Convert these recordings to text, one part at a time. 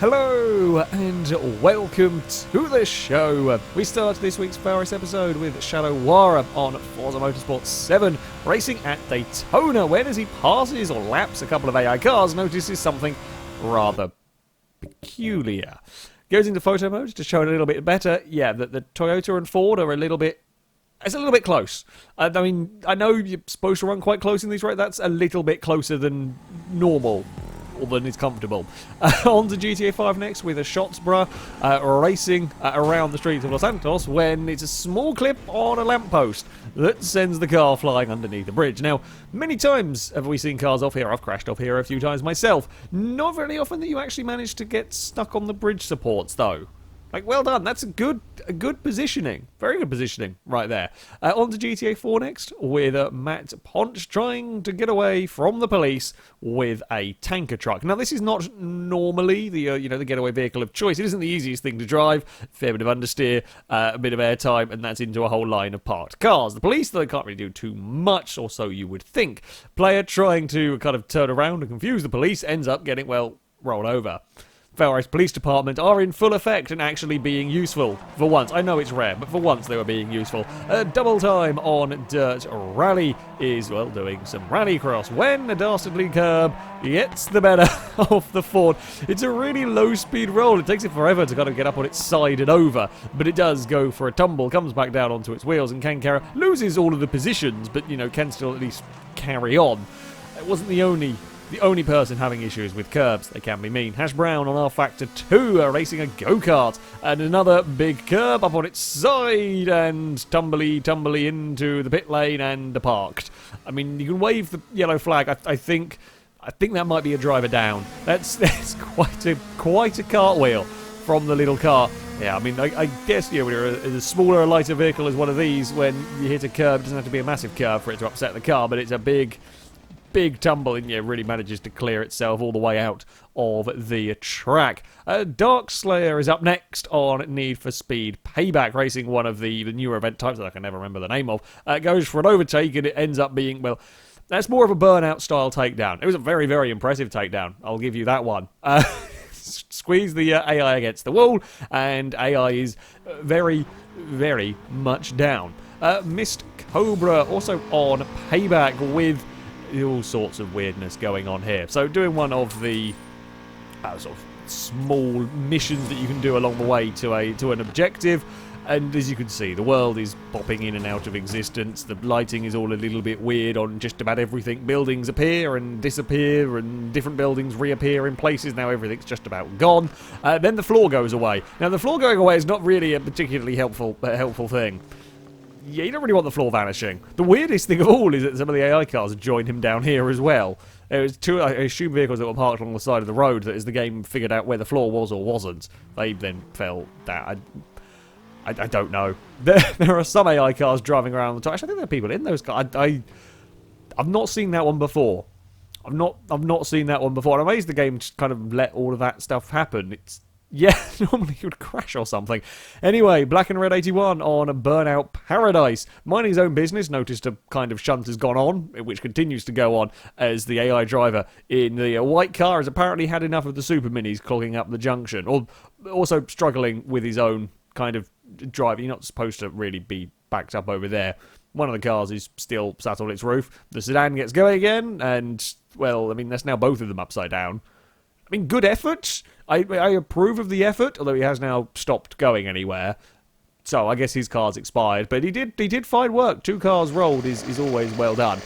Hello and welcome to the show. We start this week's Faris episode with Shadow Wara on Forza Motorsport 7, racing at Daytona, when as he passes or laps a couple of AI cars, notices something rather peculiar. Goes into photo mode to show it a little bit better. Yeah, the Toyota and Ford are it's a little bit close. I mean, I know you're supposed to run quite close in these, right? That's a little bit closer than normal. Or than is comfortable. On to GTA 5 next with a Shotsborough racing around the streets of Los Santos when it's a small clip on a lamppost that sends the car flying underneath the bridge. Now, many times have we seen cars off here. I've crashed off here a few times myself. Not very often that you actually manage to get stuck on the bridge supports, though. Like, well done. That's a good positioning. Very good positioning right there. On to GTA 4 next with Matt Ponch trying to get away from the police with a tanker truck. Now, this is not normally the getaway vehicle of choice. It isn't the easiest thing to drive. Fair bit of understeer, a bit of airtime, and that's into a whole line of parked cars. The police, though, can't really do too much, or so you would think. Player trying to kind of turn around and confuse the police ends up getting, well, rolled over. Faris Police Department are in full effect and actually being useful. For once. I know it's rare, but for once they were being useful. Double time on Dirt Rally is, well, doing some rallycross when a dastardly curb gets the better of the Ford. It's a really low-speed roll. It takes it forever to kind of get up on its side and over, but it does go for a tumble, comes back down onto its wheels, and loses all of the positions, but, can still at least carry on. It wasn't the only person having issues with curbs. They can be mean. Hash Brown on R-Factor 2 racing a go-kart. And another big curb up on its side and tumbly into the pit lane and parked. I mean, you can wave the yellow flag. I think that might be a driver down. That's quite a cartwheel from the little car. Yeah, I mean, I guess, when you're a smaller, lighter vehicle as one of these, when you hit a curb, it doesn't have to be a massive curb for it to upset the car, but it's a big tumble, and really manages to clear itself all the way out of the track. Dark Slayer is up next on Need for Speed Payback, racing one of the newer event types that I can never remember the name of. Goes for an overtake, and it ends up being, well, that's more of a Burnout style takedown. It was a very, very impressive takedown. I'll give you that one. Squeeze the AI against the wall, and AI is very, very much down. Mist Cobra also on Payback with all sorts of weirdness going on here. So doing one of the sort of small missions that you can do along the way to an objective, and as you can see, the world is popping in and out of existence. The lighting is all a little bit weird on just about everything. Buildings appear and disappear, and different buildings reappear in places. Now everything's just about gone. Then the floor goes away. Now the floor going away is not really a particularly helpful thing. Yeah, you don't really want the floor vanishing. The weirdest thing of all is that some of the AI cars joined him down here as well. There was two, I assume, vehicles that were parked along the side of the road that as the game figured out where the floor was or wasn't, they then fell down. I don't know. There are some AI cars driving around the top. Actually, I think there are people in those cars. I've not seen that one before. I've not seen that one before. I'm amazed the game just kind of let all of that stuff happen. Normally it would crash or something. Anyway, Black and Red 81 on Burnout Paradise. Minding his own business, noticed a kind of shunt has gone on, which continues to go on as the AI driver in the white car has apparently had enough of the super minis clogging up the junction, or also struggling with his own kind of driving. You're not supposed to really be backed up over there. One of the cars is still sat on its roof. The sedan gets going again, and, well, I mean, that's now both of them upside down. I mean, good effort. I approve of the effort, although he has now stopped going anywhere. So I guess his car's expired, but he did fine work. 2 cars rolled is always well done.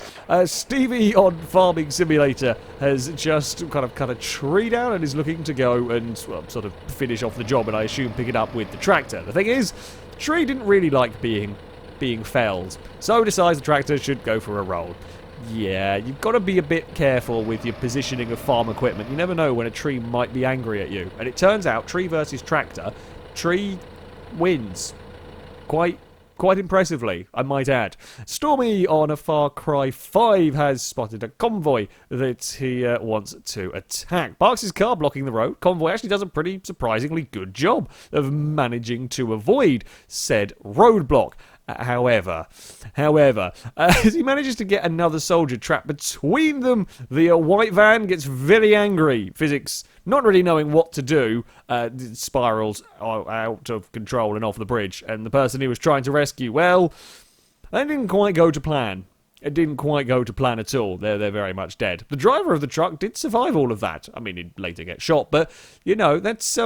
Stevie on Farming Simulator has just kind of cut a tree down and is looking to go and, well, sort of finish off the job, and I assume pick it up with the tractor. The thing is, the tree didn't really like being felled, so decides the tractor should go for a roll. Yeah, you've got to be a bit careful with your positioning of farm equipment. You never know when a tree might be angry at you. And it turns out, tree versus tractor, tree wins. Quite impressively, I might add. Stormy on a Far Cry 5 has spotted a convoy that he wants to attack. Parks his car blocking the road. Convoy actually does a pretty surprisingly good job of managing to avoid said roadblock. However, as he manages to get another soldier trapped between them, the white van gets very angry. Physics, not really knowing what to do, spirals out of control and off the bridge. And the person he was trying to rescue, well, that didn't quite go to plan. It didn't quite go to plan at all. They're very much dead. The driver of the truck did survive all of that. I mean, he'd later get shot, but, that's,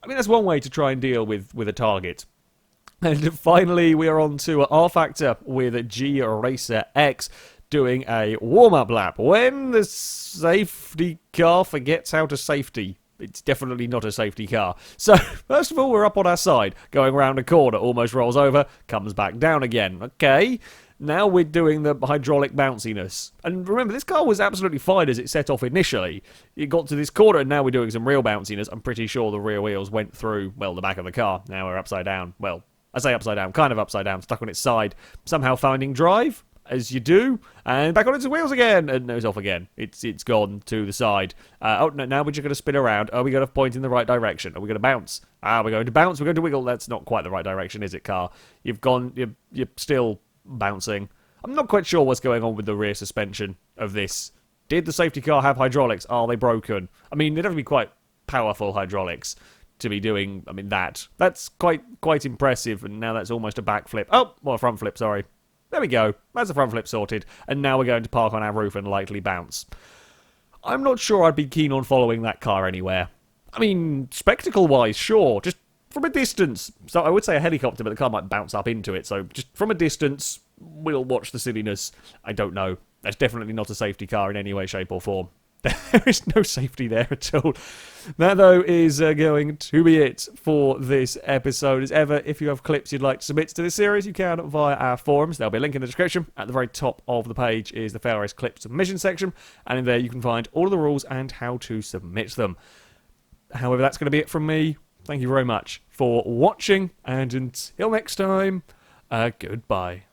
that's one way to try and deal with a target. And finally, we are on to R Factor with G Racer X doing a warm-up lap. When the safety car forgets how to safety, it's definitely not a safety car. So, first of all, we're up on our side, going around a corner, almost rolls over, comes back down again. Okay, now we're doing the hydraulic bounciness. And remember, this car was absolutely fine as it set off initially. It got to this corner, and now we're doing some real bounciness. I'm pretty sure the rear wheels went through, well, the back of the car. Now we're upside down. Well, I say upside down, kind of upside down, stuck on its side, somehow finding drive, as you do, and back on its wheels again, and no, it's off again. It's gone to the side. No, now we're just going to spin around. Are we going to point in the right direction? Are we going to bounce? We're going to bounce, we're going to wiggle. That's not quite the right direction, is it, car? You're still bouncing. I'm not quite sure what's going on with the rear suspension of this. Did the safety car have hydraulics? Are they broken? I mean, they'd have to be quite powerful hydraulics to be doing, that. That's quite impressive, and now that's almost a backflip. Oh, well, a front flip, sorry. There we go. That's the front flip sorted. And now we're going to park on our roof and likely bounce. I'm not sure I'd be keen on following that car anywhere. I mean, spectacle-wise, sure. Just from a distance. So I would say a helicopter, but the car might bounce up into it. So just from a distance, we'll watch the silliness. I don't know. That's definitely not a safety car in any way, shape, or form. There is no safety there at all. That, though, is going to be it for this episode. As ever, if you have clips you'd like to submit to this series, you can via our forums. There'll be a link in the description. At the very top of the page is the Fail Race Clip submission section, and in there you can find all of the rules and how to submit them. However, that's going to be it from me. Thank you very much for watching, and until next time, goodbye.